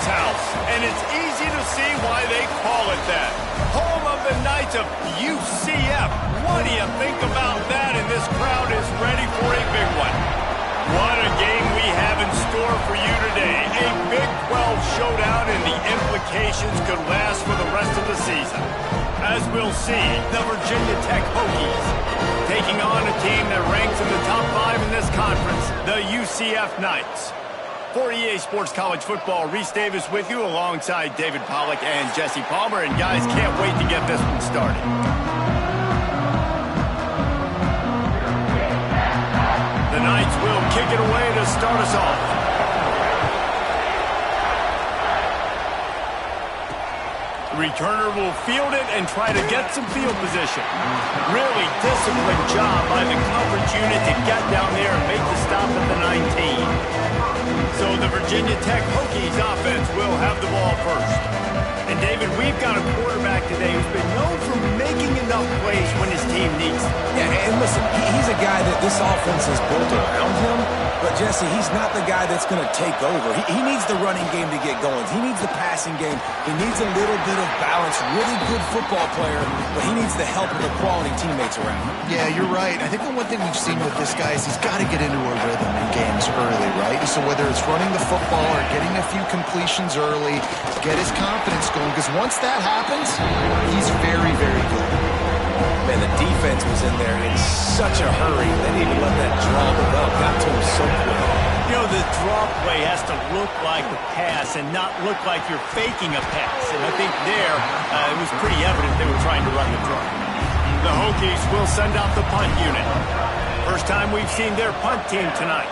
Bounce House, and it's easy to see why they call it that. Home of the Knights of UCF. What do you think about that? And this crowd is ready for a big one. What a game we have in store for you today. A Big 12 showdown, and the implications could last for the rest of the season. As we'll see, the Virginia Tech Hokies taking on a team that ranks in the top 5 in this conference, the UCF Knights. For EA Sports College Football, Reese Davis with you alongside David Pollack and Jesse Palmer. And guys, can't wait to get this one started. The Knights will kick it away to start us off. The returner will field it and try to get some field position. Really disciplined job by the coverage unit to get down there and make the stop at the 19. So the Virginia Tech Hokies offense will have the ball first. And David, we've got a quarterback today who's been known for making enough plays when his team needs it. Yeah, and listen, he's a guy that this offense is built around him. But, Jesse, he's not the guy that's going to take over. He needs the running game to get going. He needs the passing game. He needs a little bit of balance. Really good football player, but he needs the help of the quality teammates around him. Yeah, you're right. I think the one thing we've seen with this guy is he's got to get into a rhythm in games early, right? So whether it's running the football or getting a few completions early, get his confidence going, because once that happens, he's very, very good. Man, the defense was in there in such a hurry. They didn't even let that draw develop. Got to him so quick. You know, the draw play has to look like a pass and not look like you're faking a pass. And I think there, it was pretty evident they were trying to run the draw. The Hokies will send out the punt unit. First time we've seen their punt team tonight.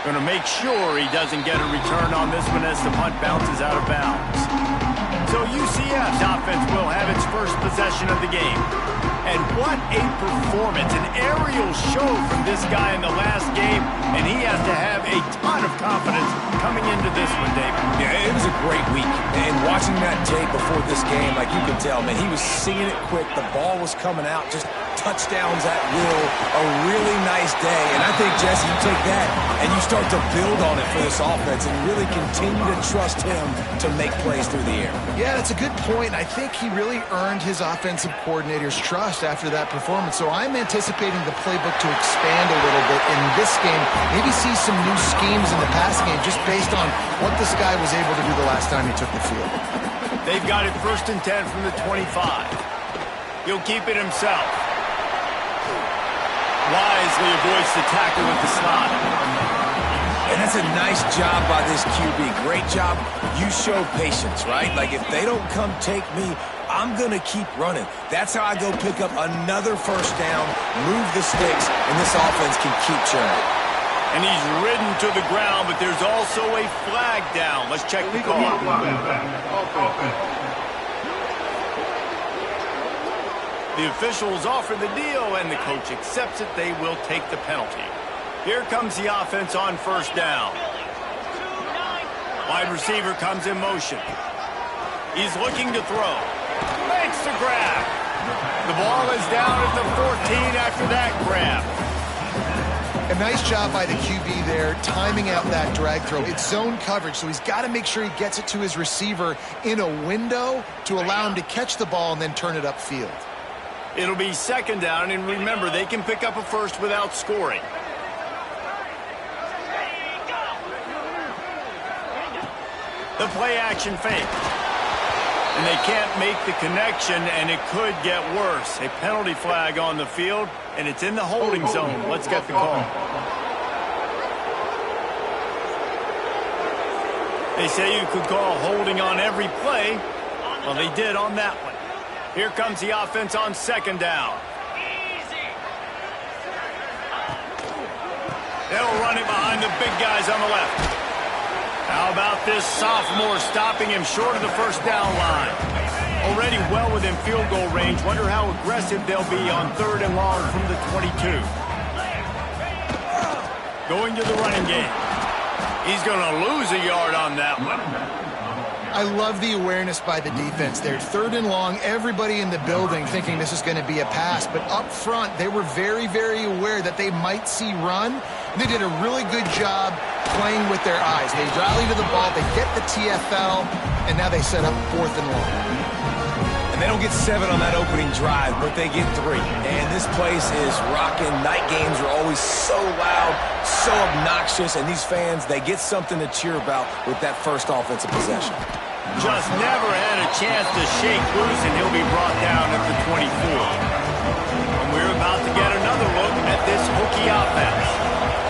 Going to make sure he doesn't get a return on this one as the punt bounces out of bounds. So UCF's offense will have its first possession of the game. And what a performance, an aerial show from this guy in the last game, and he has to have a ton of confidence coming into this one, David. Yeah, it was a great week. And watching that tape before this game, like you can tell, man, he was seeing it quick. The ball was coming out, just touchdowns at will. A really nice day. And I think, Jesse, you take that and you start to build on it for this offense and really continue to trust him to make plays through the air. Yeah, that's a good point. I think he really earned his offensive coordinator's trust after that performance. So I'm anticipating the playbook to expand a little bit in this game. Maybe see some new schemes in the passing game just based on what this guy was able to do the last time he took the field. They've got it 1st and 10 from the 25. He'll keep it himself. Wisely avoids the tackle with the slot. And that's a nice job by this QB. Great job. You show patience, right? Like, if they don't come take me, I'm going to keep running. That's how I go pick up another first down, move the sticks, and this offense can keep churning. And he's ridden to the ground, but there's also a flag down. Let's check the call. The officials offer the deal, and the coach accepts it. They will take the penalty. Here comes the offense on first down. Wide receiver comes in motion. He's looking to throw. Makes the grab. The ball is down at the 14 after that grab. A nice job by the QB there, timing out that drag throw. It's zone coverage, so he's got to make sure he gets it to his receiver in a window to allow him to catch the ball and then turn it upfield. It'll be 2nd down, and remember, they can pick up a first without scoring. The play action fake. And they can't make the connection, and it could get worse. A penalty flag on the field, and it's in the holding zone. Let's get the call. They say you could call holding on every play. Well, they did on that one. Here comes the offense on 2nd down. They'll run it behind the big guys on the left. How about this sophomore stopping him short of the first down line? Already well within field goal range. Wonder how aggressive they'll be on 3rd and long from the 22. Going to the running game. He's going to lose a yard on that one. I love the awareness by the defense there. 3rd and long, everybody in the building thinking this is going to be a pass. But up front, they were very, very aware that they might see run. They did a really good job playing with their eyes. They rally to the ball, they get the TFL, and now they set up 4th and long. And they don't get 7 on that opening drive, but they get 3. And this place is rocking. Night games are always so loud, so obnoxious, and these fans, they get something to cheer about with that first offensive possession. Just never had a chance to shake loose, and he'll be brought down at the 24. And we're about to get another look at this Hokie offense.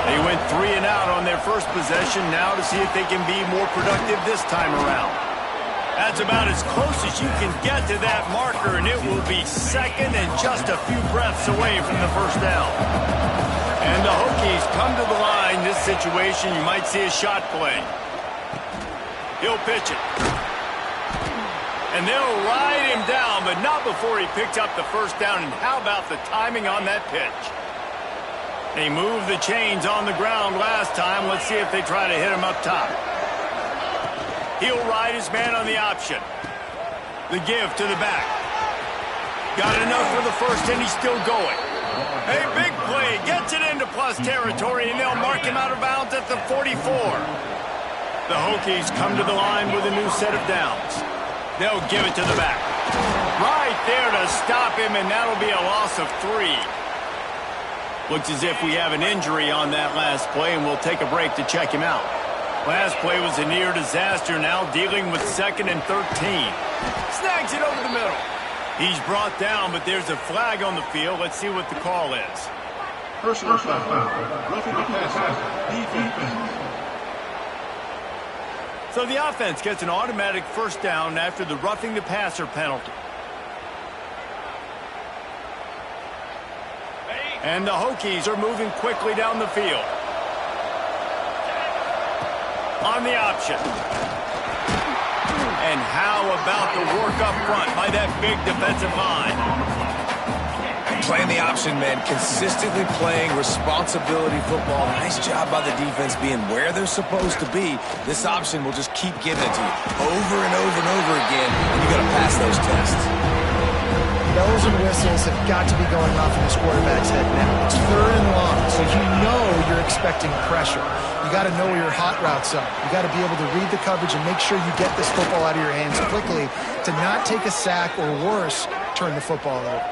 They went 3 and out on their first possession, now to see if they can be more productive this time around. That's about as close as you can get to that marker, and it will be 2nd and just a few breaths away from the first down. And the Hokies come to the line. This situation, you might see a shot play. He'll pitch it. And they'll ride him down, but not before he picked up the first down. And how about the timing on that pitch? They moved the chains on the ground last time. Let's see if they try to hit him up top. He'll ride his man on the option. The give to the back. Got enough for the first, and he's still going. A big play. Gets it into plus territory, and they'll mark him out of bounds at the 44. The Hokies come to the line with a new set of downs. They'll give it to the back. Right there to stop him, and that'll be a loss of 3. Looks as if we have an injury on that last play, and we'll take a break to check him out. Last play was a near disaster, now dealing with 2nd and 13. Snags it over the middle. He's brought down, but there's a flag on the field. Let's see what the call is. Personal foul. Roughing the passer. Defense. So the offense gets an automatic first down after the roughing the passer penalty. And the Hokies are moving quickly down the field. On the option. And how about the work up front by that big defensive line? Playing the option, man. Consistently playing responsibility football. Nice job by the defense being where they're supposed to be. This option will just keep giving it to you over and over and over again, and you got to pass those tests. Bells and whistles have got to be going off in this quarterback's head now. It's 3rd and long, so you know you're expecting pressure. You got to know where your hot routes are. You got to be able to read the coverage and make sure you get this football out of your hands quickly to not take a sack or worse, turn the football over.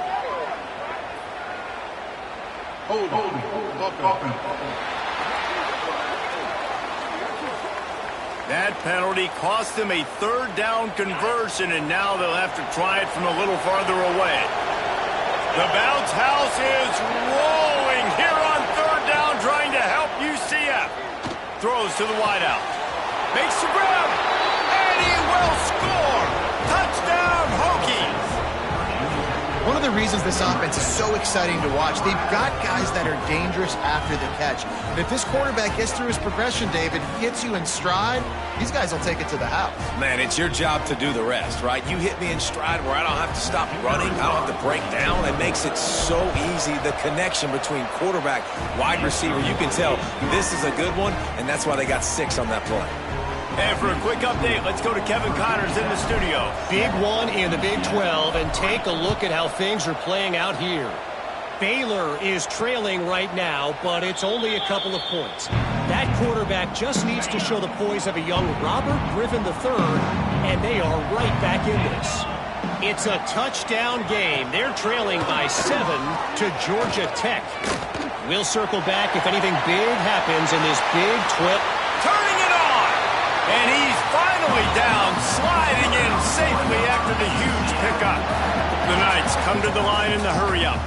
That penalty cost them a 3rd down conversion, and now they'll have to try it from a little farther away. The bounce house is rolling here on 3rd down, trying to help UCF. Throws to the wideout. Makes the grab, and he will score. Touchdown, Hokies. One of the reasons this offense is so exciting to watch, they've got guys that are dangerous after the catch. And if this quarterback gets through his progression, David, hits you in stride, these guys will take it to the house. Man, it's your job to do the rest, right? You hit me in stride where I don't have to stop running. I don't have to break down. It makes it so easy. The connection between quarterback, wide receiver, you can tell this is a good one, and that's why they got 6 on that play. And for a quick update, let's go to Kevin Connors in the studio. Big one in the Big 12, and take a look at how things are playing out here. Baylor is trailing right now, but it's only a couple of points. That quarterback just needs to show the poise of a young Robert Griffin III, and they are right back in this. It's a touchdown game. They're trailing by 7 to Georgia Tech. We'll circle back if anything big happens in this Big 12. Turning it on! And he's finally down, sliding in safely after the huge pickup. The Knights come to the line in the hurry-up.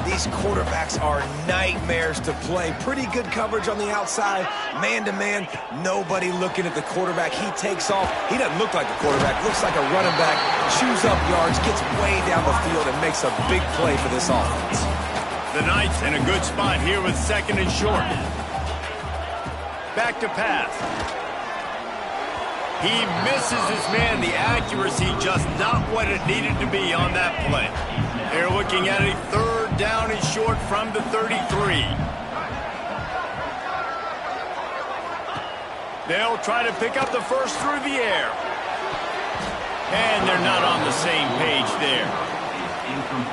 These quarterbacks are nightmares to play. Pretty good coverage on the outside. Man-to-man, nobody looking at the quarterback. He takes off. He doesn't look like a quarterback. Looks like a running back. Chews up yards, gets way down the field, and makes a big play for this offense. The Knights in a good spot here with 2nd and short. Back to pass. He misses his man. The accuracy just not what it needed to be on that play. They're looking at a 3rd down and short from the 33. They'll try to pick up the first through the air. And they're not on the same page there.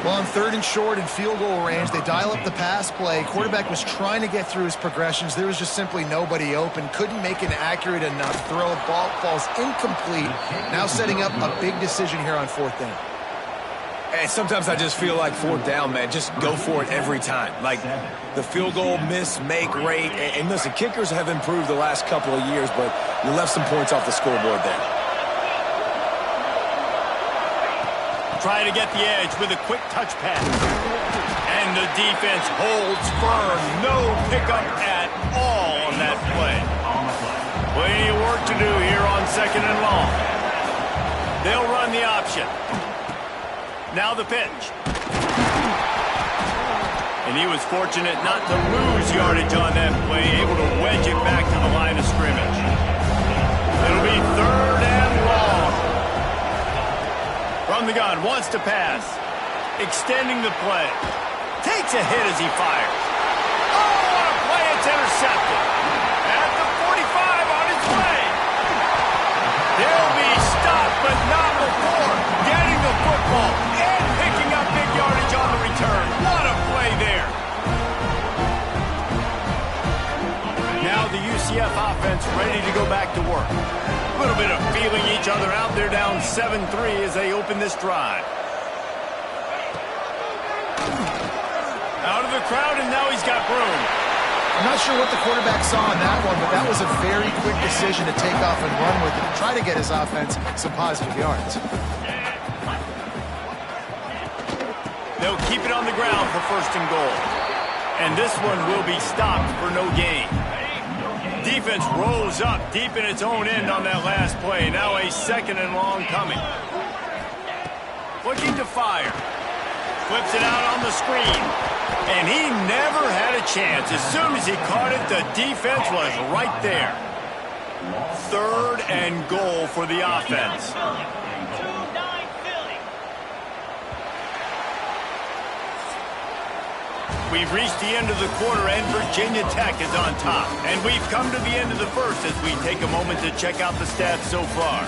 Well, on 3rd and short and field goal range, they dial up the pass play. Quarterback was trying to get through his progressions. There was just simply nobody open. Couldn't make an accurate enough throw. Ball falls incomplete. Now setting up a big decision here on 4th down. And sometimes I just feel like 4th down, man, just go for it every time. Like the field goal miss, make rate. And listen, kickers have improved the last couple of years, but you left some points off the scoreboard there. Try to get the edge with a quick touch pass. And the defense holds firm. No pickup at all on that play. Plenty of work to do here on 2nd and long. They'll run the option. Now the pitch. And he was fortunate not to lose yardage on that play, able to wedge it back to the line of scrimmage. It'll be 3rd and long. From the gun, wants to pass. Extending the play. Takes a hit as he fires. Oh, what a play. It's intercepted. At the 45 on his way. They'll be stopped, but not before getting the football and picking up big yardage on the return. What a play there. Now the UCF offense ready to go back to work. A little bit of feeling each other out. They're down 7-3 as they open this drive. Out of the crowd, and now he's got room. I'm not sure what the quarterback saw on that one, but that was a very quick decision to take off and run with it and try to get his offense some positive yards. They'll keep it on the ground for 1st and goal. And this one will be stopped for no gain. Defense rolls up deep in its own end on that last play. Now a 2nd and long coming. Looking to fire. Flips it out on the screen. And he never had a chance. As soon as he caught it, the defense was right there. 3rd and goal for the offense. We've reached the end of the quarter, and Virginia Tech is on top. And we've come to the end of the first as we take a moment to check out the stats so far.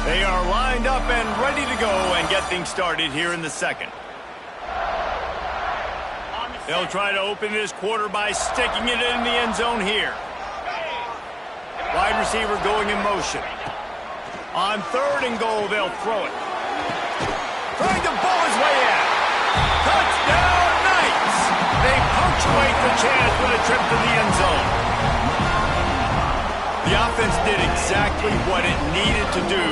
They are lined up and ready to go and get things started here in the 2nd. They'll try to open this quarter by sticking it in the end zone here. Wide receiver going in motion. On 3rd and goal, they'll throw it. Trying to bowl his way in. Touchdown, Knights! They punctuate the chance with a trip to the end zone. The offense did exactly what it needed to do,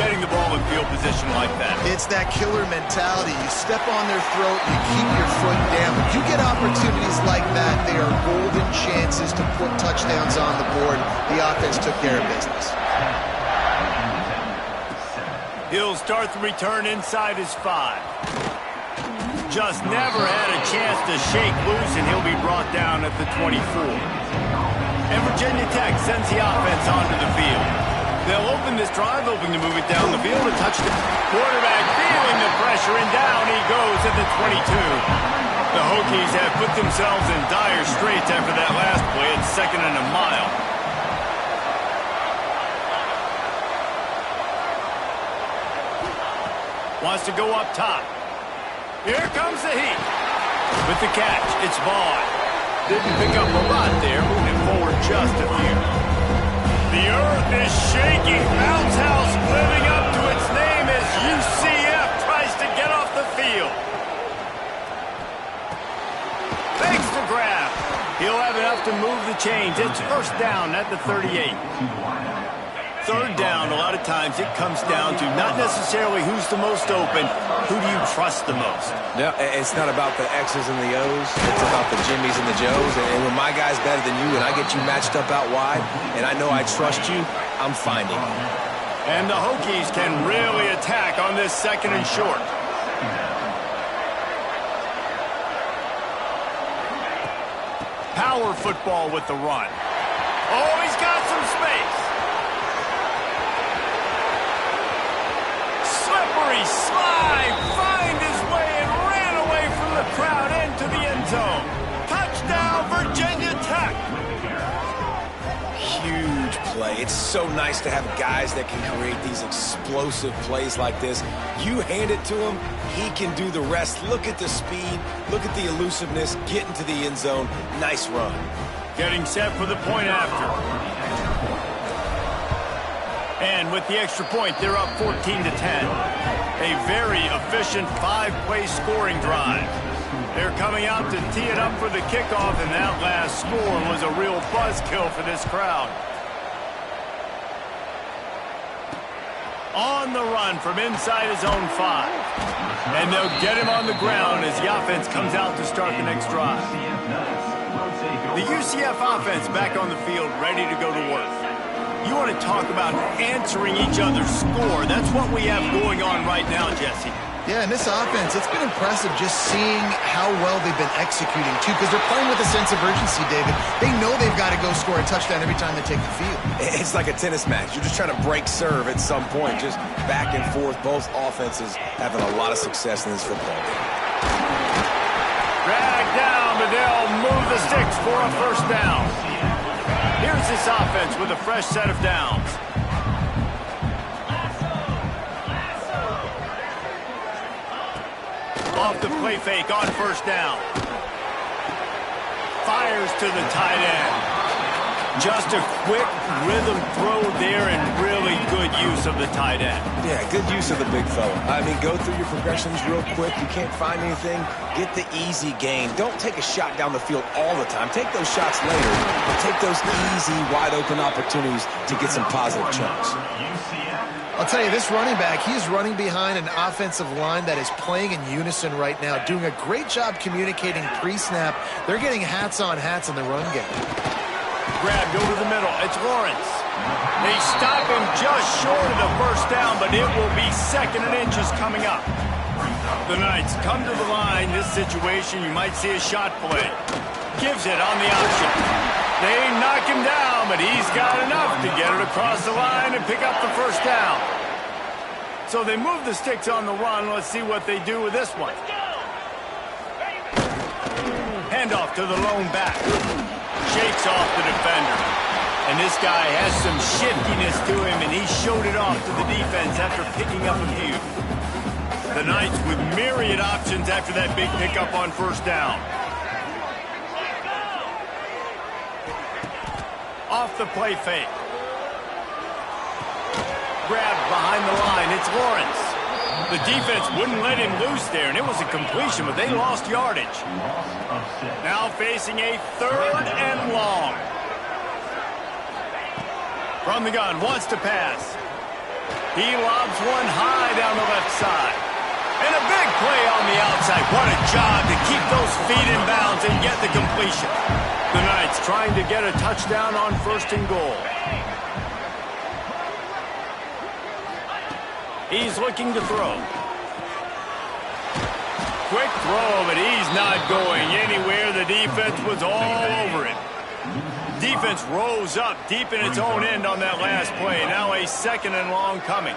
getting the ball in field position like that. It's that killer mentality. You step on their throat, you keep your foot down. If you get opportunities like that, they are golden chances to put touchdowns on the board. The offense took care of business. He'll start the return inside his 5. Just never had a chance to shake loose, and he'll be brought down at the 24. And Virginia Tech sends the offense onto the field. They'll open this drive, hoping to move it down the field and touch the quarterback, feeling the pressure, and down he goes at the 22. The Hokies have put themselves in dire straits after that last play at 2nd and a mile. Wants to go up top. Here comes the heat. With the catch, it's Vaughn. Didn't pick up a lot there, moving forward just a few. The earth is shaking. Bounce House living up to its name as UCF tries to get off the field. Thanks to grab. He'll have enough to move the chains. It's 1st down at the 38. 3rd down, a lot of times it comes down to not necessarily who's the most open, who do you trust the most? Yeah, it's not about the X's and the O's. It's about the Jimmies and the Joes. And when my guy's better than you and I get you matched up out wide and I know I trust you, I'm finding you. And the Hokies can really attack on this 2nd and short. Power football with the run. Oh, he's got some space. Slippery slide, find his way and ran away from the crowd into the end zone. Touchdown, Virginia Tech. play. It's so nice to have guys that can create these explosive plays like this. You hand it to him, he can do the rest. Look at the speed, look at the elusiveness, get into the end zone. Nice run. Getting set for the point after. And with the extra point, they're up 14-10. A very efficient 5-play scoring drive. They're coming out to tee it up for the kickoff, and that last score was a real buzzkill for this crowd. On the run from inside his own 5. And they'll get him on the ground as the offense comes out to start the next drive. The UCF offense back on the field, ready to go to work. You want to talk about answering each other's score. That's what we have going on right now, Jesse. Yeah, and this offense, it's been impressive just seeing how well they've been executing, too, because they're playing with a sense of urgency, David. They know they've got to go score a touchdown every time they take the field. It's like a tennis match. You're just trying to break serve at some point, just back and forth. Both offenses having a lot of success in this football game. Dragged down, but they'll move the sticks for a first down. Here's this offense with a fresh set of downs. Off the play fake on first down. Fires to the tight end. Just a quick rhythm throw there and really good use of the tight end. Yeah, good use of the big fella. I mean, go through your progressions real quick. You can't find anything. Get the easy gain. Don't take a shot down the field all the time. Take those shots later, but take those easy, wide-open opportunities to get some positive chunks. I'll tell you, this running back, he's running behind an offensive line that is playing in unison right now, doing a great job communicating pre-snap. They're getting hats on hats in the run game. Grabbed over the middle. It's Lawrence. They stop him just short of the first down, but it will be 2nd and inches coming up. The Knights come to the line. This situation, you might see a shot play. Gives it on the option. They knock him down, but he's got enough to get it across the line and pick up the first down. So they move the sticks on the run. Let's see what they do with this one. Handoff to the lone back. Shakes off the defender. And this guy has some shiftiness to him, and he showed it off to the defense after picking up a few. The Knights with myriad options after that big pickup on first down. Off the play fake. Grabbed behind the line. It's Lawrence. The defense wouldn't let him loose there, and it was a completion, but they lost yardage. Now facing a 3rd and long. From the gun, wants to pass. He lobs one high down the left side. And a big play on the outside. What a job to keep those feet in bounds and get the completion. The Knights trying to get a touchdown on 1st and goal. He's looking to throw. Quick throw, but he's not going anywhere. The defense was all over it. Defense rose up deep in its own end on that last play. Now a 2nd and long coming.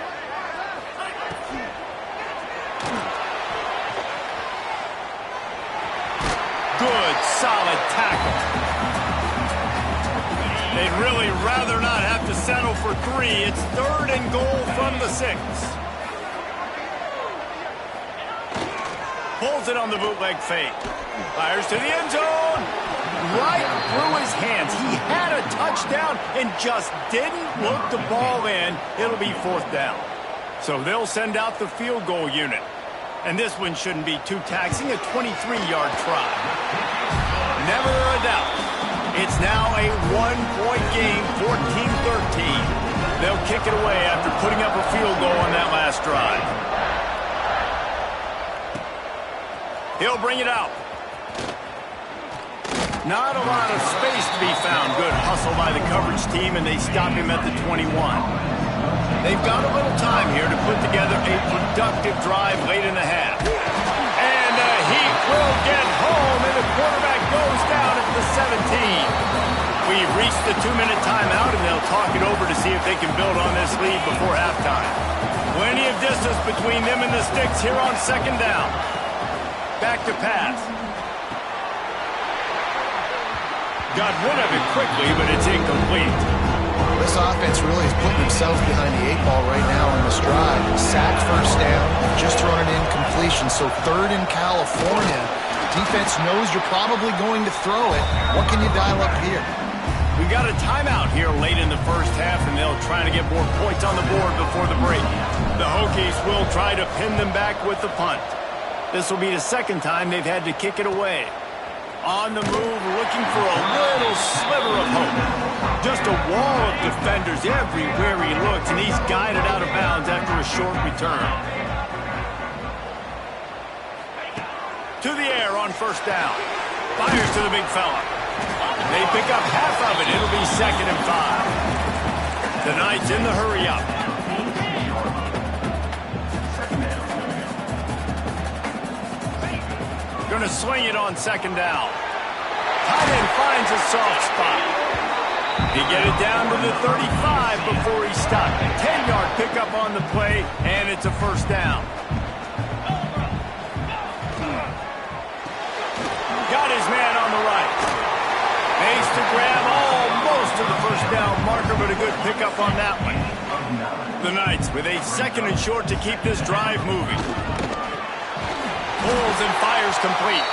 Good, solid tackle. They'd really rather not have to settle for 3. It's 3rd and goal from the 6. Pulls it on the bootleg fake. Fires to the end zone. Right through his hands. He had a touchdown and just didn't look the ball in. It'll be 4th down. So they'll send out the field goal unit. And this one shouldn't be too taxing, a 23-yard try. Never a doubt. It's now a 1-point game, 14-13. They'll kick it away after putting up a field goal on that last drive. He'll bring it out. Not a lot of space to be found. Good hustle by the coverage team, and they stop him at the 21. They've got a little time here to put together a productive drive late in the half. And he will get home, and the quarterback goes down at the 17. We've reached the 2-minute timeout, and they'll talk it over to see if they can build on this lead before halftime. Plenty of distance between them and the sticks here on 2nd down. Back to pass. Got rid of it quickly, but it's incomplete. This offense really is putting themselves behind the 8 ball right now on this drive. Sack first down, just thrown an incompletion. So 3rd in California. Defense knows you're probably going to throw it. What can you dial up here? We've got a timeout here late in the first half, and they'll try to get more points on the board before the break. The Hokies will try to pin them back with the punt. This will be the second time they've had to kick it away. On the move, looking for a little sliver of hope. Just a wall of defenders everywhere he looks, and he's guided out of bounds after a short return. To the air on first down. Fires to the big fella. They pick up half of it. It'll be 2nd and 5. The Knights in the hurry up. Going to swing it on 2nd down. Tight end finds a soft spot. He get it down to the 35 before he stopped. 10-yard pickup on the play, and it's a first down. Got his man on the right. Makes the grab almost to the first down marker, but a good pickup on that one. The Knights with a 2nd and short to keep this drive moving. Pulls and fires complete.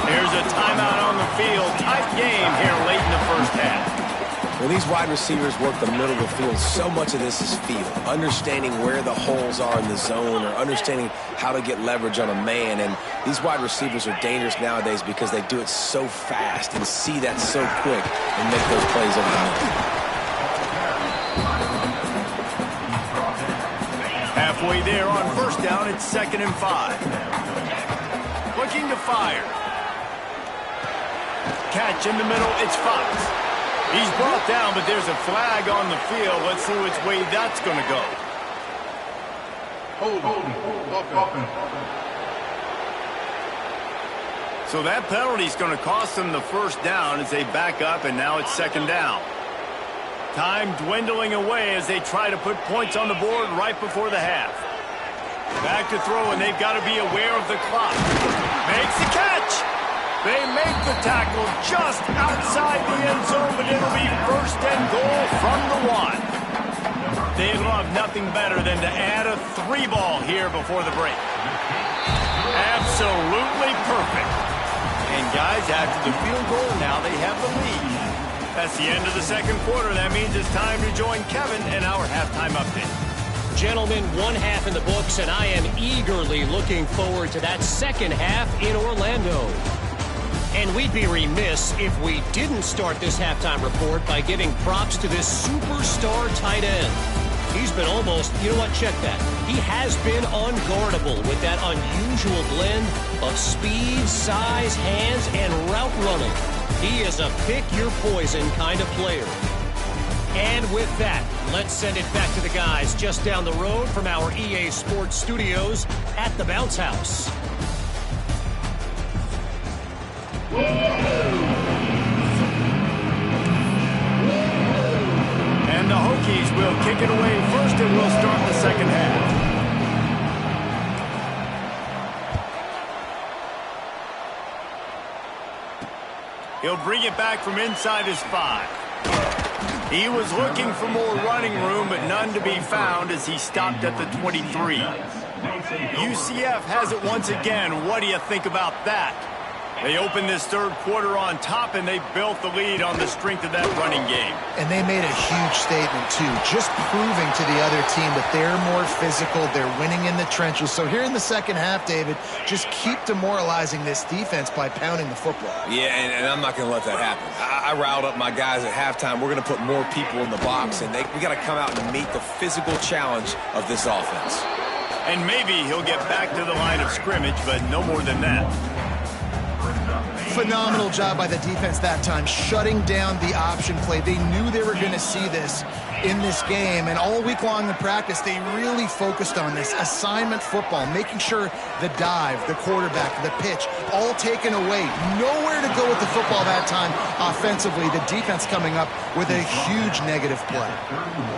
Here's a timeout on the field. Tight game here late in the first half. Well, these wide receivers work the middle of the field. So much of this is feel. Understanding where the holes are in the zone or understanding how to get leverage on a man. And these wide receivers are dangerous nowadays because they do it so fast and see that so quick and make those plays over the middle. Halfway there on first down, it's 2nd and 5. Looking to fire. Catch in the middle, it's Fox. He's brought down, but there's a flag on the field. Let's see which way that's going to go. So that penalty's going to cost them the first down as they back up, and now it's 2nd down. Time dwindling away as they try to put points on the board right before the half. Back to throw, and they've got to be aware of the clock. Makes the catch. They make the tackle just outside the end zone, but it'll be 1st and goal from the 1. They love nothing better than to add a 3 ball here before the break. Absolutely perfect. And guys, after the field goal, now they have the lead. That's the end of the 2nd quarter. That means it's time to join Kevin in our halftime update. Gentlemen, 1 half in the books, and I am eagerly looking forward to that 2nd half in Orlando. And we'd be remiss if we didn't start this halftime report by giving props to this superstar tight end. He's been almost, you know what, check that. He has been unguardable with that unusual blend of speed, size, hands, and route running. He is a pick-your-poison kind of player. And with that, let's send it back to the guys just down the road from our EA Sports studios at the Bounce House. And the Hokies will kick it away first, and we'll start the 2nd half. He'll bring it back from inside his 5. He was looking for more running room, but none to be found as he stopped at the 23. UCF has it once again. What do you think about that? They opened this 3rd quarter on top, and they built the lead on the strength of that running game. And they made a huge statement, too, just proving to the other team that they're more physical, they're winning in the trenches. So here in the 2nd half, David, just keep demoralizing this defense by pounding the football. Yeah, and I'm not going to let that happen. I riled up my guys at halftime. We're going to put more people in the box, and we got to come out and meet the physical challenge of this offense. And maybe he'll get back to the line of scrimmage, but no more than that. Phenomenal job by the defense that time, shutting down the option play. They knew they were going to see this in this game, and all week long in practice, they really focused on this assignment football, making sure the dive, the quarterback, the pitch, all taken away. Nowhere to go with the football that time offensively. The defense coming up with a huge negative play.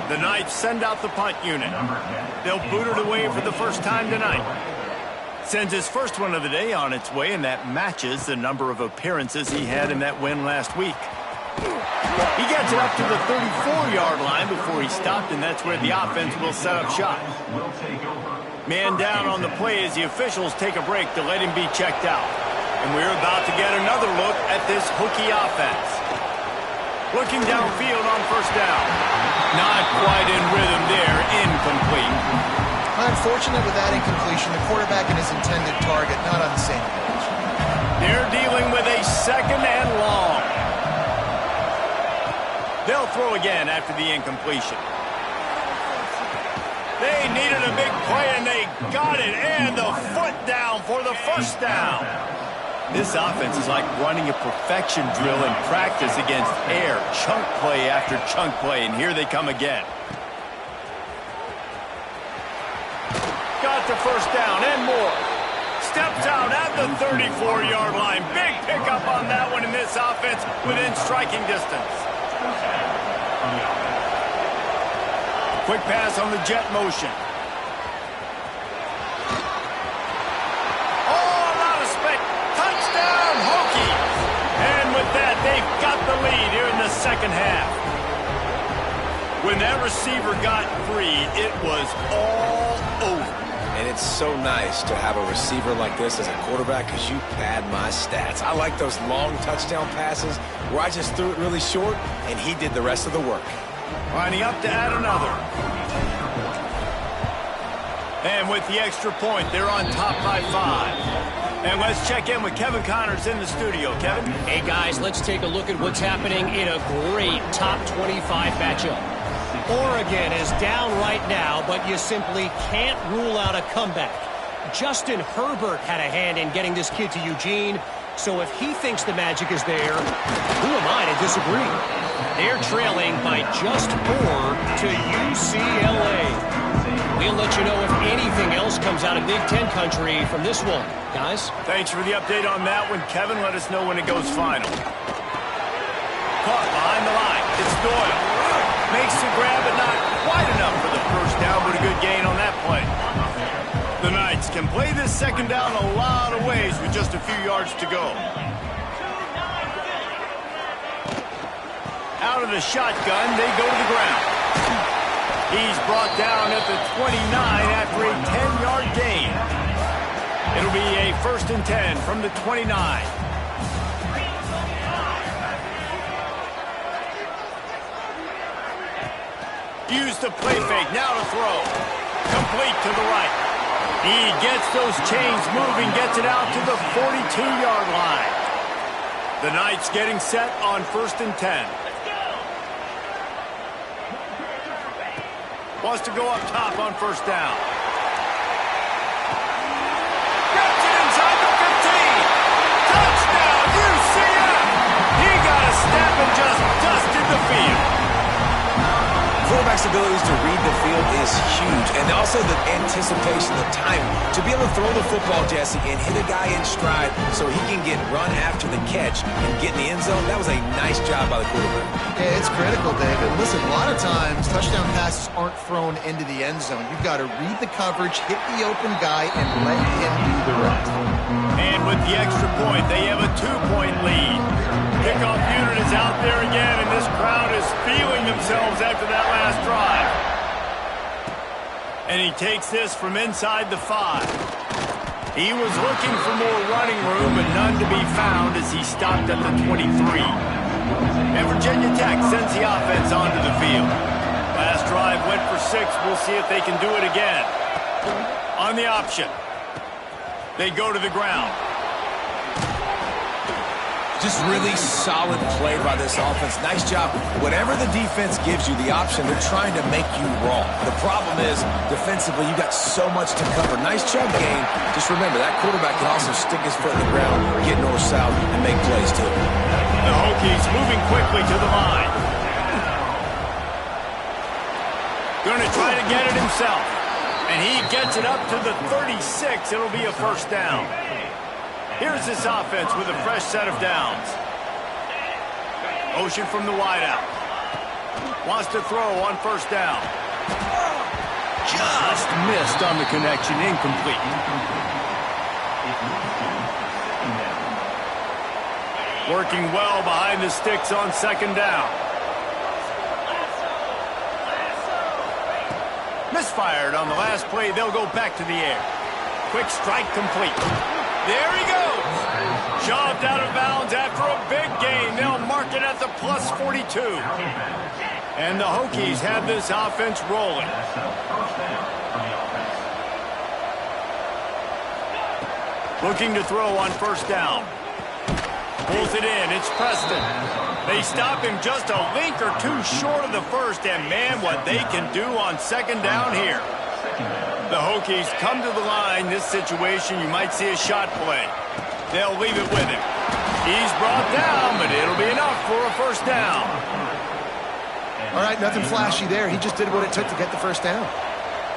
The Knights send out the punt unit. They'll boot it away for the first time tonight. Sends his first one of the day on its way, and that matches the number of appearances he had in that win last week. He gets it up to the 34-yard line before he stopped, and that's where the offense will set up shop. Man down on the play as the officials take a break to let him be checked out. And we're about to get another look at this Hokie offense. Looking downfield on first down. Not quite in rhythm there, incomplete. Unfortunate with that incompletion, the quarterback and his intended target not on the same page. They're dealing with a second and long. They'll throw again after the incompletion. They needed a big play, and they got it, and the foot down for the first down. This offense is like running a perfection drill in practice against air, chunk play after chunk play, and here they come again. Got the first down and more. Steps out at the 34-yard line. Big pickup on that one in this offense within striking distance. Quick pass on the jet motion. Oh, a lot of space. Touchdown, Hokies. And with that, they've got the lead here in the second half. When that receiver got free, it was all over. And it's so nice to have a receiver like this as a quarterback because you pad my stats. I like those long touchdown passes where I just threw it really short and he did the rest of the work. Lining up to add another. And with the extra point, they're on top by 5. And let's check in with Kevin Connors in the studio. Kevin? Hey, guys, let's take a look at what's happening in a great top 25 matchup. Oregon is down right now, but you simply can't rule out a comeback. Justin Herbert had a hand in getting this kid to Eugene, so if he thinks the magic is there, who am I to disagree? They're trailing by just 4 to UCLA. We'll let you know if anything else comes out of Big Ten country from this one. Guys? Thanks for the update on that one, Kevin. Let us know when it goes final. Caught behind the line. It's Doyle. Makes the grab, but not quite enough for the first down, but a good gain on that play. The Knights can play this second down a lot of ways with just a few yards to go. Out of the shotgun, they go to the ground. He's brought down at the 29 after a 10-yard gain. It'll be a 1st and 10 from the 29. Use the play fake, now to throw. Complete to the right. He gets those chains moving, gets it out to the 42-yard line. The Knights getting set on 1st and 10. Wants to go up top on first down. Gets it inside the 15. Touchdown, UCF! He got a step and just dusted the field. Quarterback's abilities to read the field is huge, and also the anticipation, the timing. To be able to throw the football, Jesse, and hit a guy in stride so he can get run after the catch and get in the end zone, that was a nice job by the quarterback. Yeah, it's critical, David. Listen, a lot of times touchdown passes aren't thrown into the end zone. You've got to read the coverage, hit the open guy, and let him do the rest. And with the extra point, they have a 2-point lead. Kickoff unit is out there again, and this crowd is feeling themselves after that last drive. And he takes this from inside the 5. He was looking for more running room, but none to be found as he stopped at the 23. And Virginia Tech sends the offense onto the field. Last drive went for 6. We'll see if they can do it again. On the option, they go to the ground. Just really solid play by this offense. Nice job. Whatever the defense gives you the option, they're trying to make you wrong. The problem is, defensively, you got so much to cover. Nice chunk game. Just remember, that quarterback can also stick his foot in the ground, get north-south, and make plays too. The Hokies moving quickly to the line. Going to try to get it himself. And he gets it up to the 36. It'll be a first down. Here's this offense with a fresh set of downs. Motion from the wideout. Wants to throw on first down. Just missed on the connection, incomplete. Working well behind the sticks on second down. Misfired on the last play. They'll go back to the air. Quick strike complete. There he goes. Shoved out of bounds after a big gain. They'll mark it at the plus 42. And the Hokies have this offense rolling. Looking to throw on first down. Pulls it in. It's Preston. They stop him just a link or two short of the first, and man, what they can do on second down here. The Hokies come to the line. This situation, you might see a shot play. They'll leave it with him. He's brought down, but it'll be enough for a first down. All right, nothing flashy there. He just did what it took to get the first down.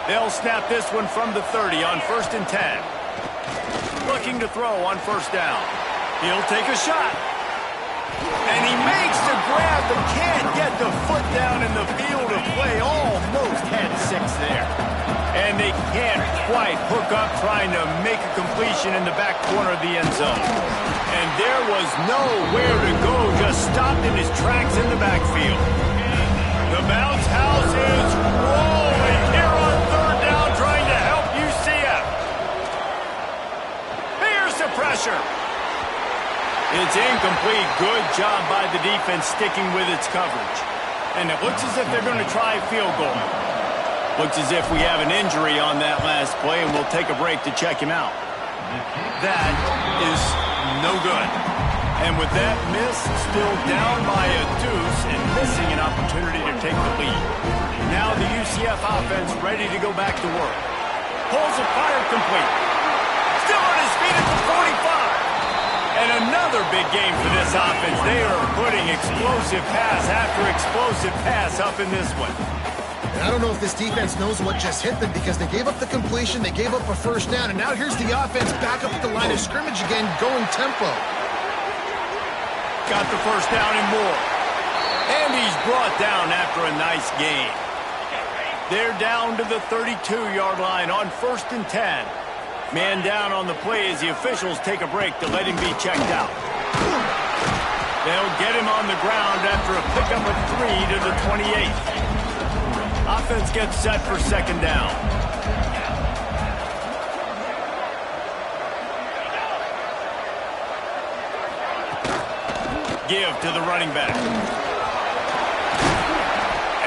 They'll snap this one from the 30 on 1st and 10. Looking to throw on first down. He'll take a shot. And he makes the grab, but can't get the foot down in the field of play. Almost had 6 there. And they can't quite hook up trying to make a completion in the back corner of the end zone. And there was nowhere to go, just stopped in his tracks in the backfield. The bounce house is rolling here on third down, trying to help UCF. Here's the pressure. It's incomplete. Good job by the defense sticking with its coverage. And it looks as if they're going to try a field goal. Looks as if we have an injury on that last play, and we'll take a break to check him out. That is no good. And with that miss, still down by a deuce and missing an opportunity to take the lead. Now the UCF offense ready to go back to work. Pulls it, fired complete. Still on his feet at the 45. And another big game for this offense. They are putting explosive pass after explosive pass up in this one. And I don't know if this defense knows what just hit them because they gave up the completion, they gave up a first down, and now here's the offense back up at the line of scrimmage again, going tempo. Got the first down and more. And he's brought down after a nice gain. They're down to the 32-yard line on 1st and 10. Man down on the play as the officials take a break to let him be checked out. They'll get him on the ground after a pickup of 3 to the 28th. Offense gets set for second down. Give to the running back.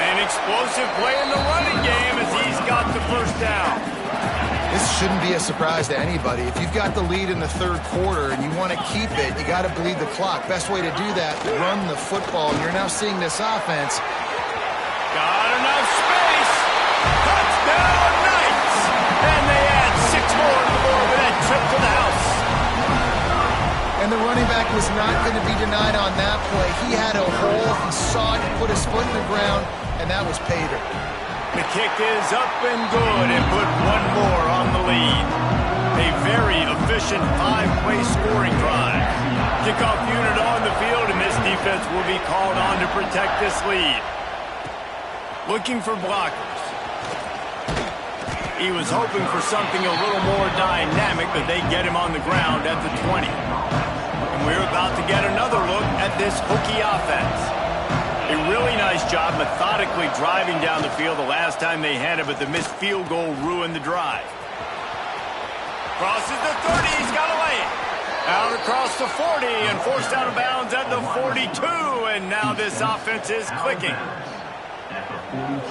An explosive play in the running game as he's got the first down. This shouldn't be a surprise to anybody. If you've got the lead in the third quarter and you want to keep it, you got to bleed the clock. Best way to do that, run the football. And you're now seeing this offense. Got enough space. Touchdown Knights. And they add 6 more to the board with that trip to the house. And the running back was not going to be denied on that play. He had a hole. He saw it, put his foot in the ground, and that was pay dirt. The kick is up and good and put 1 more on the lead. A very efficient 5-play scoring drive. Kickoff unit on the field, and this defense will be called on to protect this lead. Looking for blockers. He was hoping for something a little more dynamic, but they get him on the ground at the 20. And we're about to get another look at this Hokie offense. A really nice job methodically driving down the field the last time they had it, but the missed field goal ruined the drive. Crosses the 30, he's got to lay it. Out across the 40 and forced out of bounds at the 42, and now this offense is clicking.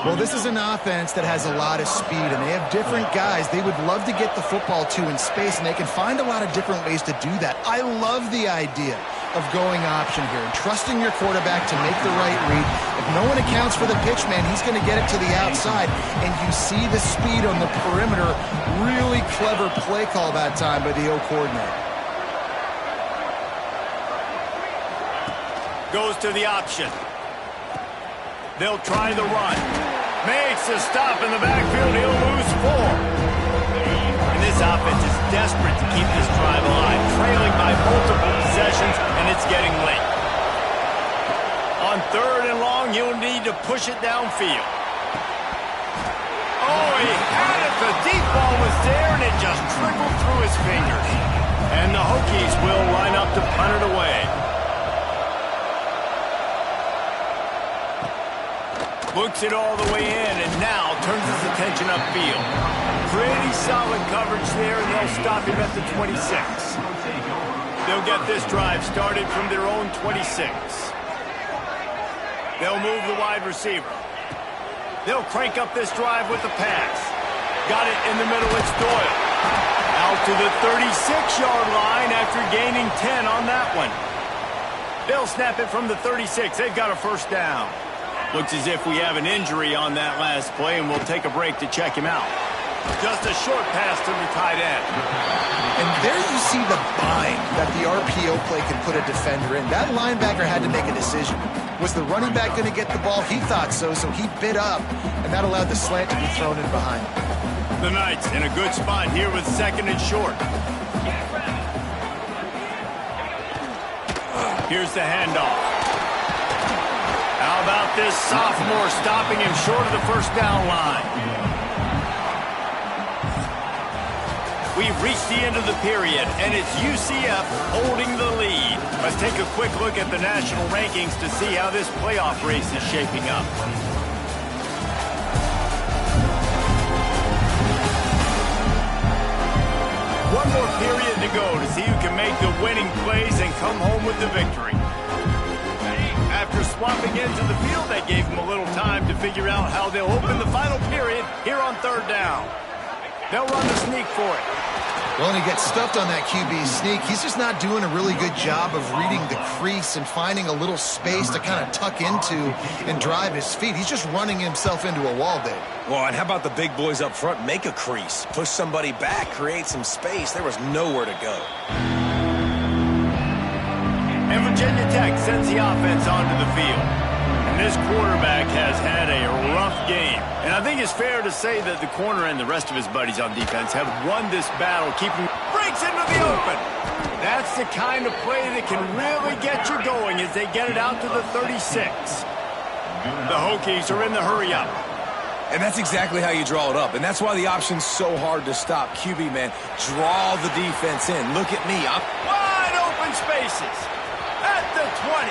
Well, this is an offense that has a lot of speed, and they have different guys they would love to get the football to in space, and they can find a lot of different ways to do that. I love the idea of going option here and trusting your quarterback to make the right read. If no one accounts for the pitch, man, he's going to get it to the outside, and you see the speed on the perimeter. Really clever play call that time by the O coordinator. Goes to the option. They'll try the run. Makes a stop in the backfield. He'll lose 4. And this offense is desperate to keep this drive alive, trailing by multiple possessions, and it's getting late. On 3rd and long, he'll need to push it downfield. Oh, he had it. The deep ball was there, and it just trickled through his fingers. And the Hokies will line up to punt it away. Books it all the way in, and now turns his attention upfield. Pretty solid coverage there, and they'll stop him at the 26. They'll get this drive started from their own 26. They'll move the wide receiver. They'll crank up this drive with the pass. Got it in the middle, it's Doyle. Out to the 36-yard line after gaining 10 on that one. They'll snap it from the 36. They've got a first down. Looks as if we have an injury on that last play, and we'll take a break to check him out. Just a short pass to the tight end. And there you see the bind that the RPO play can put a defender in. That linebacker had to make a decision. Was the running back going to get the ball? He thought so, so he bit up, and that allowed the slant to be thrown in behind. The Knights in a good spot here with second and short. Here's the handoff. How about this sophomore stopping him short of the first down line? We've reached the end of the period, and it's UCF holding the lead. Let's take a quick look at the national rankings to see how this playoff race is shaping up. One more period to go to see who can make the winning plays and come home with the victory. After swapping into the field, that gave them a little time to figure out how they'll open the final period here on third down. They'll run the sneak for it. Well, and he gets stuffed on that QB sneak. He's just not doing a really good job of reading the crease and finding a little space to kind of tuck into and drive his feet. He's just running himself into a wall there. Well, and how about the big boys up front? Make a crease. Push somebody back. Create some space. There was nowhere to go. And Virginia Tech sends the offense onto the field. And this quarterback has had a rough game. And I think it's fair to say that the corner and the rest of his buddies on defense have won this battle, keeping breaks into the open. That's the kind of play that can really get you going as they get it out to the 36. The Hokies are in the hurry-up. And that's exactly how you draw it up. And that's why the option's so hard to stop. QB, man, draw the defense in. Look at me. I'm wide open spaces. At the 20.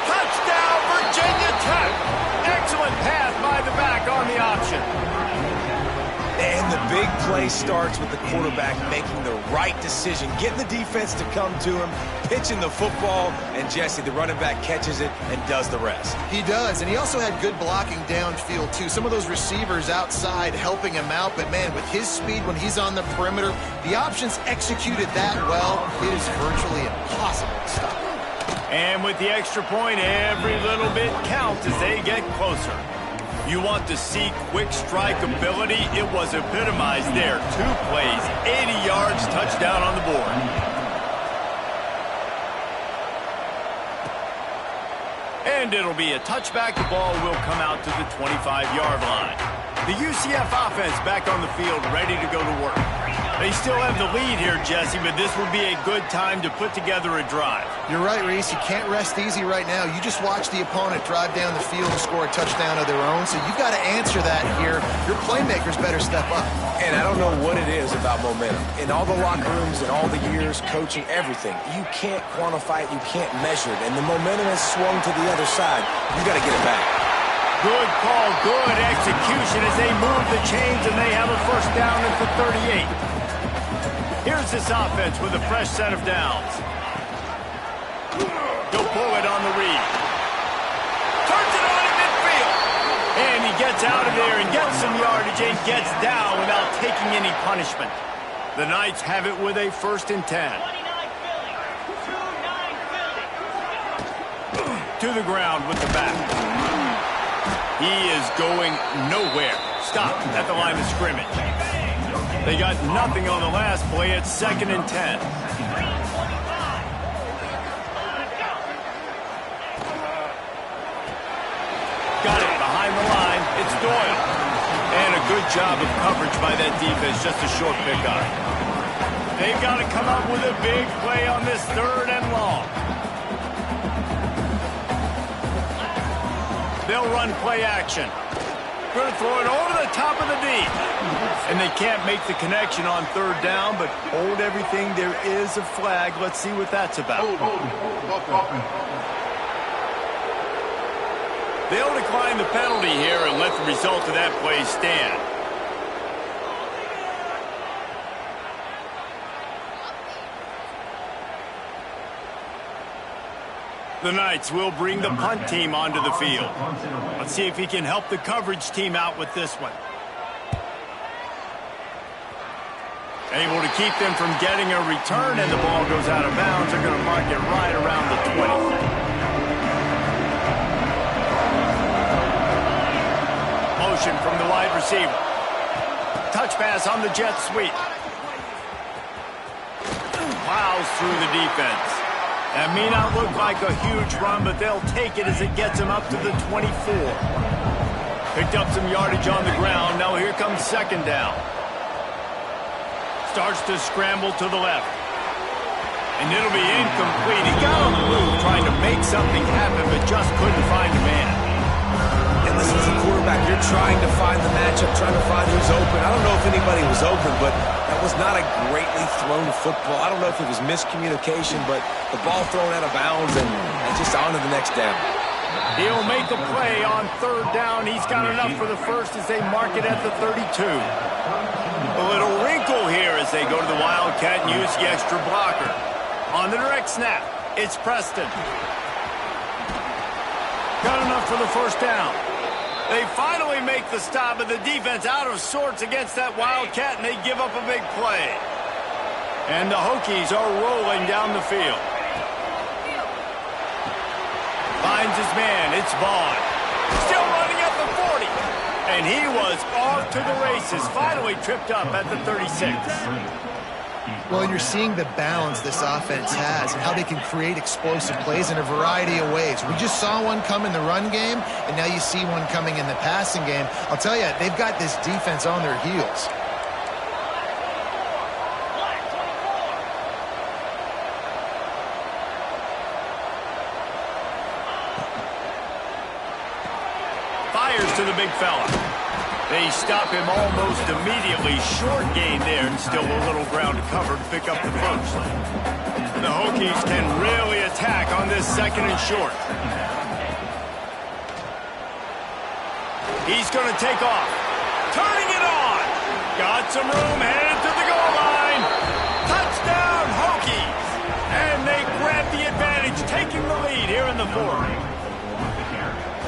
Touchdown, Virginia Tech. Excellent pass by the back on the option. And the big play starts with the quarterback making the right decision, getting the defense to come to him, pitching the football, and Jesse, the running back, catches it and does the rest. He does, and he also had good blocking downfield, too. Some of those receivers outside helping him out, but, man, with his speed when he's on the perimeter, the options executed that well. It is virtually impossible to stop. And with the extra point, every little bit counts as they get closer. You want to see quick strike ability? It was epitomized there. 2 plays, 80 yards, touchdown on the board. And it'll be a touchback. The ball will come out to the 25-yard line. The UCF offense back on the field, ready to go to work. They still have the lead here, Jesse, but this would be a good time to put together a drive. You're right, Reese. You can't rest easy right now. You just watch the opponent drive down the field and score a touchdown of their own, so you've got to answer that here. Your playmakers better step up. And I don't know what it is about momentum. In all the locker rooms and all the years, coaching, everything, you can't quantify it, you can't measure it. And the momentum has swung to the other side. You got to get it back. Good call, good execution as they move the chains, and they have a first down at the 38. Here's this offense with a fresh set of downs. He'll pull it on the read. Turns it on in midfield. And he gets out of there and gets some yardage and gets down without taking any punishment. The Knights have it with a 1st and 10. To the ground with the back. He is going nowhere. Stopped at the line of scrimmage. They got nothing on the last play. It's 2nd and 10. Got it behind the line. It's Doyle. And a good job of coverage by that defense. Just a short pickup. They've got to come up with a big play on this 3rd and long. They'll run play action. Going to throw it over the top of the deep. And they can't make the connection on 3rd down, but hold everything. There is a flag. Let's see what that's about. They'll decline the penalty here and let the result of that play stand. The Knights will bring the punt team onto the field. Let's see if he can help the coverage team out with this one. Able to keep them from getting a return, and the ball goes out of bounds. They're going to mark it right around the 20. Motion from the wide receiver. Touch pass on the jet sweep. Plows through the defense. That may not look like a huge run, but they'll take it as it gets them up to the 24. Picked up some yardage on the ground. Now here comes second down. Starts to scramble to the left. And it'll be incomplete. He got on the move trying to make something happen, but just couldn't find a man. And listen, as a quarterback, you're trying to find the matchup, trying to find who's open. I don't know if anybody was open, but that was not a greatly thrown football. I don't know if it was miscommunication, but the ball thrown out of bounds and just on to the next down. He'll make a play on third down. He's got enough for the first as they mark it at the 32. A little wrinkle here as they go to the Wildcat and use the extra blocker. On the direct snap, it's Preston. Got enough for the first down. They finally make the stop, but the defense out of sorts against that Wildcat, and they give up a big play. And the Hokies are rolling down the field. Finds his man. It's Vaughn. Still running at the 40. And he was off to the races. Finally tripped up at the 36. Well, and you're seeing the balance this offense has and how they can create explosive plays in a variety of ways. We just saw one come in the run game, and now you see one coming in the passing game. I'll tell you, they've got this defense on their heels. Fires to the big fella. They stop him almost immediately. Short gain there, and still a little ground to cover to pick up the first. The Hokies can really attack on this second and short. He's going to take off. Turning it on. Got some room, headed to the goal line. Touchdown, Hokies. And they grab the advantage, taking the lead here in the fourth.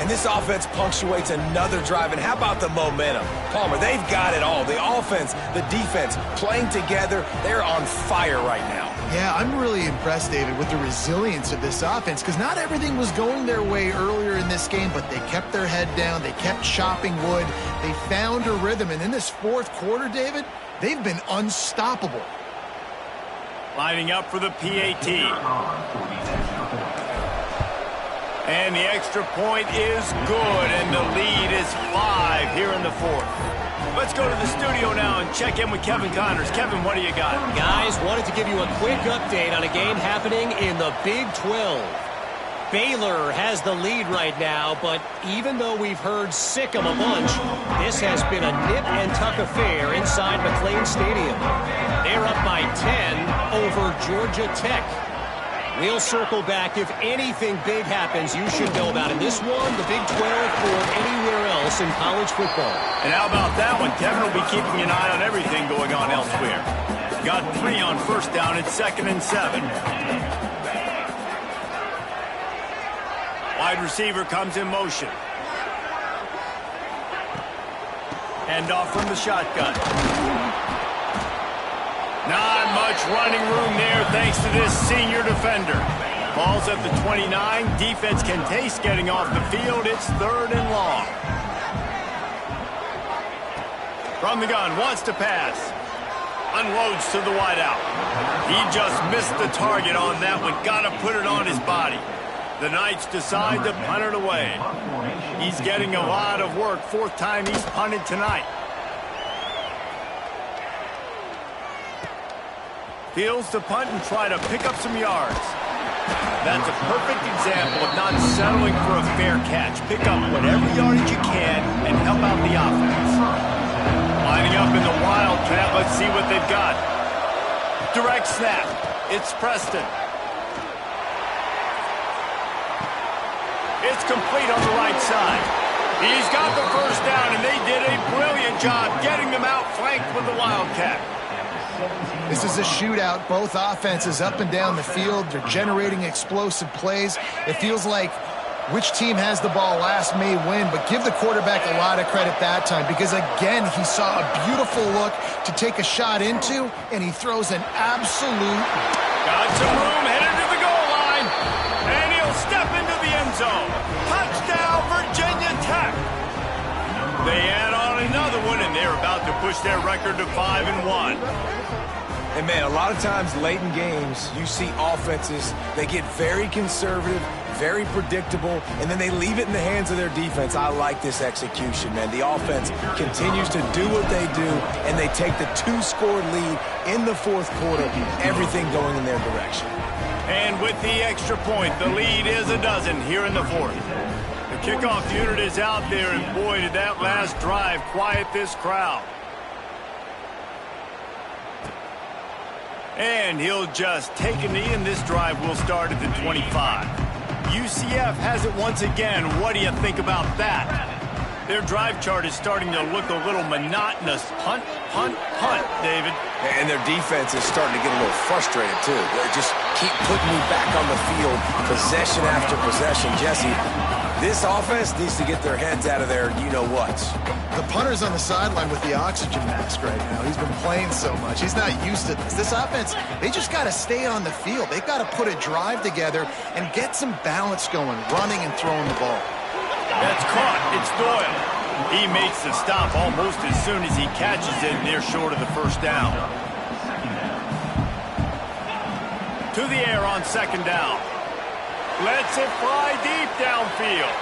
And this offense punctuates another drive. And how about the momentum? Palmer, they've got it all. The offense, the defense, playing together. They're on fire right now. Yeah, I'm really impressed, David, with the resilience of this offense, because not everything was going their way earlier in this game, but they kept their head down. They kept chopping wood. They found a rhythm. And in this fourth quarter, David, they've been unstoppable. Lining up for the PAT. And the extra point is good, and the lead is 5 here in the fourth. Let's go to the studio now and check in with Kevin Connors. Kevin, what do you got? Guys, wanted to give you a quick update on a game happening in the Big 12. Baylor has the lead right now, but even though we've heard sick 'em a bunch, this has been a nip-and-tuck affair inside McLean Stadium. They're up by 10 over Georgia Tech. We'll circle back. If anything big happens, you should know about it. This one, the Big 12, or anywhere else in college football. And how about that one? Kevin will be keeping an eye on everything going on elsewhere. Got 3 on first down. It's 2nd and 7. Wide receiver comes in motion. Hand off from the shotgun. Not much running room there thanks to this senior defender. Ball's at the 29. Defense can taste getting off the field. It's 3rd and long. From the gun, wants to pass. Unloads to the wideout. He just missed the target on that one. Got to put it on his body. The Knights decide to punt it away. He's getting a lot of work. 4th time he's punted tonight. Fields to punt and try to pick up some yards. That's a perfect example of not settling for a fair catch. Pick up whatever yardage you can and help out the offense. Lining up in the Wildcat. Let's see what they've got. Direct snap. It's Preston. It's complete on the right side. He's got the first down, and they did a brilliant job getting them out flanked with the Wildcat. This is a shootout. Both offenses up and down the field. They're generating explosive plays. It feels like which team has the ball last may win, but give the quarterback a lot of credit that time because, again, he saw a beautiful look to take a shot into, and he throws an absolute... Got some room, headed to the goal line, and he'll step into the end zone. Touchdown, Virginia Tech. They add on another one, and they're about to push their record to 5-1. And, man, a lot of times late in games, you see offenses, they get very conservative, very predictable, and then they leave it in the hands of their defense. I like this execution, man. The offense continues to do what they do, and they take the 2-score lead in the fourth quarter, everything going in their direction. And with the extra point, the lead is a dozen here in the fourth. The kickoff unit is out there, and boy, did that last drive quiet this crowd. And he'll just take a knee, and this drive will start at the 25. UCF has it once again. What do you think about that? Their drive chart is starting to look a little monotonous. Punt, punt, punt, David. And their defense is starting to get a little frustrated, too. They just keep putting me back on the field, possession after possession. Jesse, this offense needs to get their heads out of their you-know-whats. The punter's on the sideline with the oxygen mask right now. He's been playing so much. He's not used to this. This offense, they just got to stay on the field. They've got to put a drive together and get some balance going, running and throwing the ball. That's caught. It's Doyle. He makes the stop almost as soon as he catches it, and they're short of the first down. To the air on second down. Lets it fly deep downfield.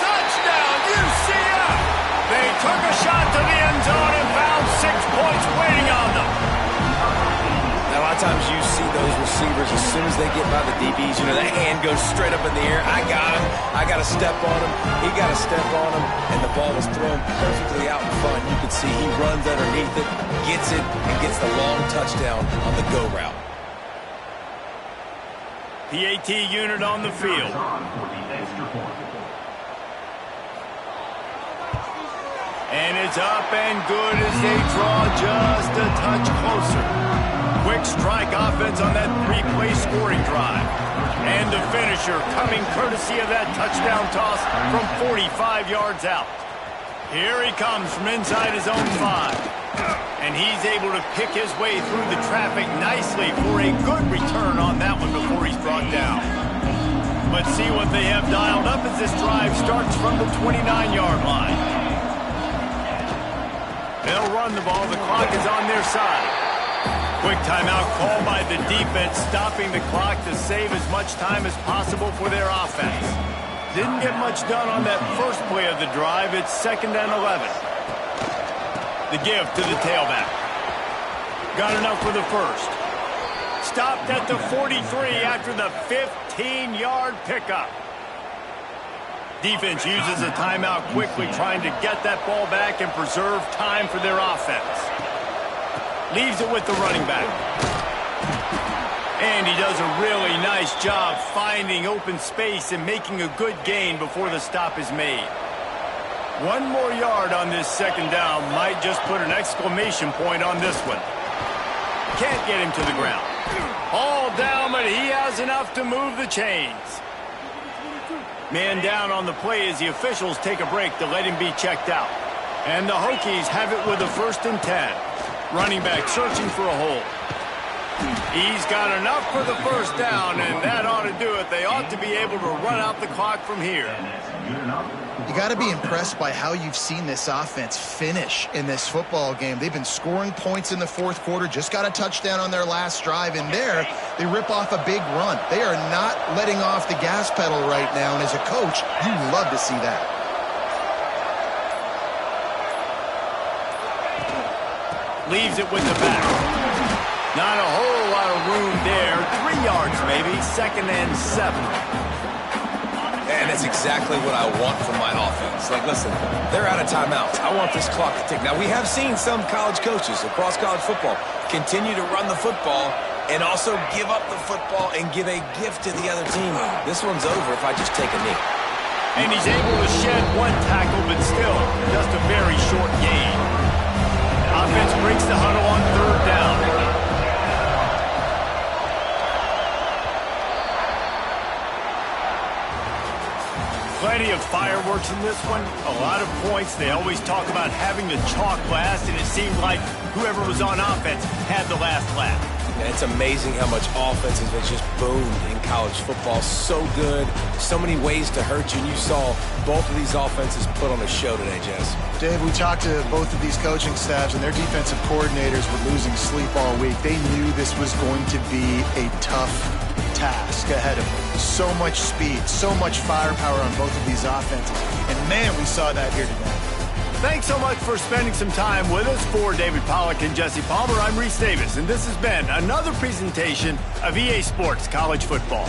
Touchdown, UCF! They took a shot to the end zone and found 6 points waiting on them. Now, a lot of times you see those receivers, as soon as they get by the DBs, you know, that hand goes straight up in the air. I got him. I got to step on him. He got to step on him. And the ball was thrown perfectly out in front. You can see he runs underneath it, gets it, and gets the long touchdown on the go route. PAT unit on the field. And it's up and good as they draw just a touch closer. Quick strike offense on that 3-play scoring drive. And the finisher coming courtesy of that touchdown toss from 45 yards out. Here he comes from inside his own 5. And he's able to pick his way through the traffic nicely for a good return on that one before he's brought down. But see what they have dialed up as this drive starts from the 29-yard line. They'll run the ball. The clock is on their side. Quick timeout call by the defense, stopping the clock to save as much time as possible for their offense. Didn't get much done on that first play of the drive. It's 2nd and 11. The give to the tailback. Got enough for the first. Stopped at the 43 after the 15-yard pickup. Defense uses a timeout quickly, trying to get that ball back and preserve time for their offense. Leaves it with the running back. And he does a really nice job finding open space and making a good gain before the stop is made. 1 more yard on this second down might just put an exclamation point on this one. Can't get him to the ground. All down, but he has enough to move the chains. Man down on the play as the officials take a break to let him be checked out. And the Hokies have it with a 1st and 10. Running back searching for a hole. He's got enough for the first down, and that ought to do it. They ought to be able to run out the clock from here. You got to be impressed by how you've seen this offense finish in this football game. They've been scoring points in the fourth quarter, just got a touchdown on their last drive, and there they rip off a big run. They are not letting off the gas pedal right now, and as a coach, you love to see that. Leaves it with the back. Not a whole lot of room there. 3 yards maybe, 2nd and 7. And that's exactly what I want from my offense. Like, listen, they're out of timeouts. I want this clock to tick. Now, we have seen some college coaches across college football continue to run the football and also give up the football and give a gift to the other team. This one's over if I just take a knee. And he's able to shed one tackle, but still just a very short gain. Offense breaks the huddle on third down. Plenty of fireworks in this one. A lot of points. They always talk about having the chalk last, and it seemed like whoever was on offense had the last laugh. And it's amazing how much offense has just boomed in college football. So good. So many ways to hurt you. And you saw both of these offenses put on a show today, Jess. Dave, we talked to both of these coaching staffs, and their defensive coordinators were losing sleep all week. They knew this was going to be a tough task ahead of them. So much speed, so much firepower on both of these offenses. And, man, we saw that here today. Thanks so much for spending some time with us. For David Pollack and Jesse Palmer, I'm Reese Davis, and this has been another presentation of EA Sports College Football.